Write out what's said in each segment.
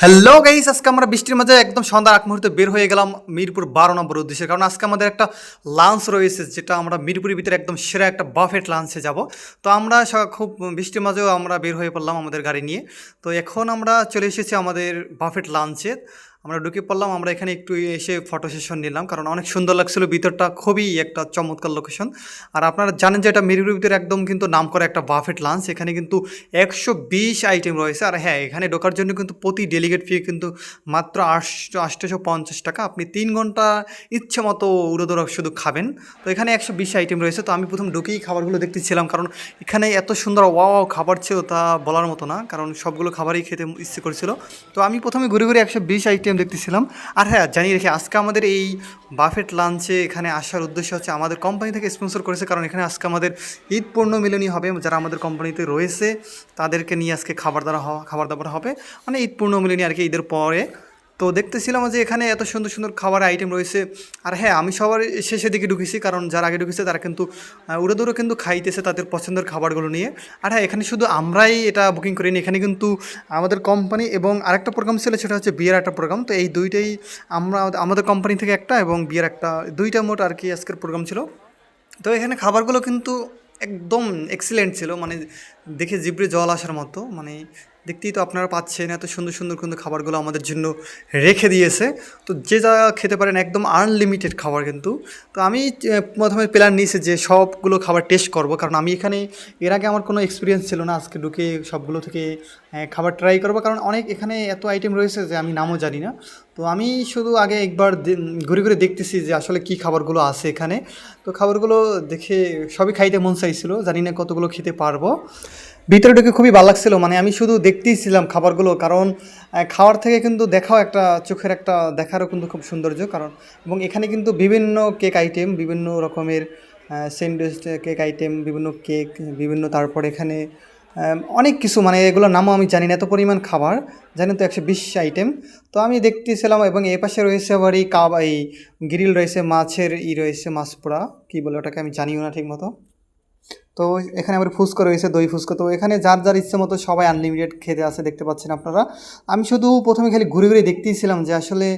Hello guys, আজকে আমরা বৃষ্টির মাঝে একদম সন্ধ্যার আগ মুহূর্তে বের হয়ে গেলাম মিরপুর 12 নম্বর উদ্দেশ্যে। কারণ আজকে আমাদের একটা লাঞ্চ রয়েছে, যেটা আমরা মিরপুরের ভিতরে একদম সেরা একটা বাফেট লাঞ্চে যাব। তো আমরা খুব বৃষ্টির মাঝেও আমরা বের হয়ে পড়লাম আমাদের গাড়ি নিয়ে। তো এখন আমরা চলে এসেছি আমাদের বাফেট লাঞ্চে। আমরা ঢুকে পড়লাম, আমরা এখানে একটু এসে ফটো সেশন নিলাম, কারণ অনেক সুন্দর লাগছিল ভিতরটা, খুবই একটা চমৎকার লোকেশন। আর আপনারা জানেন যে এটা মিরপুরের ভিতরে একদম কিন্তু নাম করা একটা বাফেট লাঞ্চ। এখানে কিন্তু 120 আইটেম রয়েছে। আর হ্যাঁ, এখানে ঢোকার জন্য কিন্তু প্রতি ডেলিগেট ফি কিন্তু মাত্র 850 টাকা। আপনি 3 ঘন্টা ইচ্ছে মতো উড়োদৌড় শুধু খাবেন। তো এখানে 120 আইটেম রয়েছে। তো আমি প্রথম ঢুকেই খাবারগুলো দেখতেছিলাম, কারণ এখানে এত সুন্দর ওয়াও খাবার ছিল তা বলার মতো না, কারণ সবগুলো খাবারই খেতে ইচ্ছে করছিল। তো আমি প্রথমে ঘুরে ঘুরে 120 আইটেম দেখতেছিলাম। আর হ্যাঁ, জানিয়ে রেখে আজকে আমাদের এই বাফেট লাঞ্চে এখানে আসার উদ্দেশ্য হচ্ছে আমাদের কোম্পানি থেকে স্পন্সর করেছে, কারণ এখানে আজকে আমাদের ঈদ পূর্ণ মিলনী হবে। যারা আমাদের কোম্পানিতে রয়েছে তাদেরকে নিয়ে আজকে খাবার দাবার হবে, মানে ঈদ পূর্ণ মিলনী আর কি, ঈদের পরে। তো দেখতেছিলাম যে এখানে এত সুন্দর সুন্দর খাবারের আইটেম রয়েছে। আর হ্যাঁ, আমি সবার শেষের দিকে ঢুকেছি, কারণ যারা আগে ঢুকেছে তারা কিন্তু উড়ে দৌড়ে কিন্তু খাইতেছে তাদের পছন্দের খাবারগুলো নিয়ে। আর হ্যাঁ, এখানে শুধু আমরাই এটা বুকিং করিনি, এখানে কিন্তু আমাদের কোম্পানি এবং আরেকটা প্রোগ্রাম ছিল, সেটা হচ্ছে বিয়ের একটা প্রোগ্রাম। তো এই দুইটাই আমরা আমাদের কোম্পানি থেকে একটা এবং বিয়ের একটা, দুইটা মোট আর কি আজকের প্রোগ্রাম ছিল। তো এখানে খাবারগুলো কিন্তু একদম এক্সিলেন্ট ছিল, মানে দেখে জিভে জল আসার মতো। মানে দেখতেই তো আপনারা পাচ্ছেন, এত সুন্দর সুন্দর কিন্তু খাবারগুলো আমাদের জন্য রেখে দিয়েছে। তো যে যা খেতে পারেন, একদম আনলিমিটেড খাবার কিন্তু। তো আমি প্রথমে প্ল্যান নিয়েছি যে সবগুলো খাবার টেস্ট করব, কারণ আমি এখানে এর আগে আমার কোনো এক্সপিরিয়েন্স ছিল না। আজকে ঢুকে সবগুলো থেকে খাবার ট্রাই করবো, কারণ অনেক এখানে এত আইটেম রয়েছে যে আমি নামও জানি না। তো আমি শুধু আগে একবার ঘুরে ঘুরে দেখতেছি যে আসলে কী খাবারগুলো আছে এখানে। তো খাবারগুলো দেখে সবই খাইতে মন চাইছিল, জানি না কতগুলো খেতে পারবো। ভিতরে ঢুকে খুবই ভালো লাগছিলো, মানে আমি শুধু দেখতেই ছিলাম খাবারগুলো, কারণ খাওয়ার থেকে কিন্তু দেখাও একটা চোখের একটা দেখারও কিন্তু খুব সৌন্দর্য। কারণ এবং এখানে কিন্তু বিভিন্ন কেক আইটেম, বিভিন্ন রকমের স্যান্ডউইচ কেক আইটেম, বিভিন্ন কেক, বিভিন্ন, তারপর এখানে অনেক কিছু, মানে এগুলোর নামও আমি জানি না, এত পরিমাণ খাবার জানেন তো, 120 আইটেম। তো আমি দেখতেছিলাম, এবং এ পাশে রয়েছে আবার এই গ্রিল রয়েছে, মাছের রয়েছে, মাছ পোড়া কী বলে ওটাকে, আমি জানিও না ঠিক মতো। তো এখানে আবার ফুচকা রয়েছে, দই ফুচকা। তো এখানে যার যার ইচ্ছে মতো সবাই আনলিমিটেড খেতে আসে, দেখতে পাচ্ছেন আপনারা। আমি শুধু প্রথমে খালি ঘুরে ঘুরে দেখতেইছিলাম যে আসলে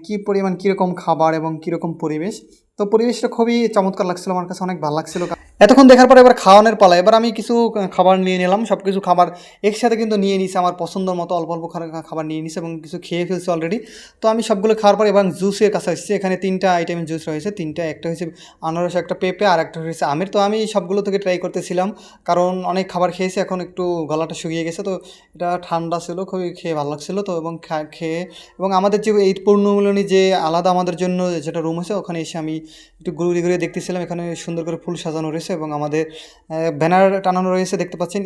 কী পরিমাণ, কীরকম খাবার এবং কীরকম পরিবেশ। তো পরিবেশটা খুবই চমৎকার লাগছিলো, আমার কাছে অনেক ভালো লাগছিলো। এতক্ষণ দেখার পরে এবার খাওয়ানোর পালা। এবার আমি কিছু খাবার নিয়ে নিলাম, সব কিছু খাবার একসাথে কিন্তু নিয়ে নিছি, আমার পছন্দ মতো অল্প অল্প খাবার নিয়ে নিছি এবং কিছু খেয়ে ফেলছি অলরেডি। তো আমি সবগুলো খাওয়ার পর এবার জুসের কাছে আসছি। এখানে 3টা আইটেমের জুস রয়েছে, একটা হয়েছে আনারস, একটা পেঁপে, আর একটা হয়েছে আমের। তো আমি সবগুলো থেকে ট্রাই করতেছিলাম, কারণ অনেক খাবার খেয়েছি, এখন একটু গলাটা শুকিয়ে গেছে। তো এটা ঠান্ডা ছিল, খুবই খেয়ে ভালো লাগছিলো। তো এবং খেয়ে এবং আমাদের যে এই পূর্ণমিলনী যে আলাদা আমাদের জন্য যেটা রুম আছে, ওখানে এসে আমি একটু ঘুরে ঘুরে দেখতেছিলাম। এখানে সুন্দর করে ফুল সাজানো রয়েছে এবং আমাদের ব্যানার টানানো রয়েছে, দেখতে পাচ্ছেন,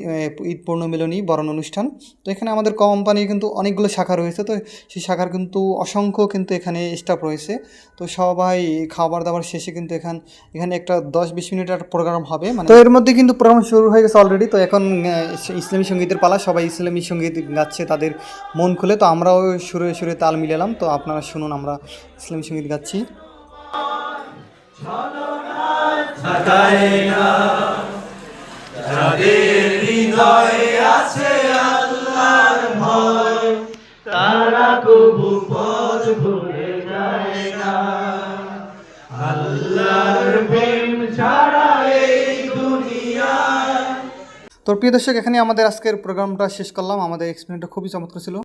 ঈদ পূর্ণমিলনী বরণ অনুষ্ঠান। তো এখানে আমাদের কোম্পানির কিন্তু অনেকগুলো শাখা রয়েছে। তো সেই শাখার কিন্তু অসংখ্য কিন্তু এখানে স্টাফ রয়েছে। তো সবাই খাবার দাবার শেষে কিন্তু এখানে একটা 10-20 মিনিটের প্রোগ্রাম হবে, মানে। তো এর মধ্যে কিন্তু প্রোগ্রাম শুরু হয়ে গেছে অলরেডি। তো এখন ইসলামী সঙ্গীতের পালা, সবাই ইসলামী সঙ্গীত গাচ্ছে তাদের মন খুলে। তো আমরাও সুরে সুরে তাল মিলালাম। তো আপনারা শুনুন, আমরা ইসলামী সঙ্গীত গাচ্ছি। যাদের হৃদয়ে আছে আল্লাহর ভয়, তারা কবু পথ ভুলে যায় না। আল্লাহর প্রেম ছাড়া এই দুনিয়ায়। তো প্রিয় দর্শক, এখানে আমাদের আজকের প্রোগ্রামটা শেষ করলাম। আমাদের এক্সপিরিয়েন্সটা খুবই চমৎকার ছিল।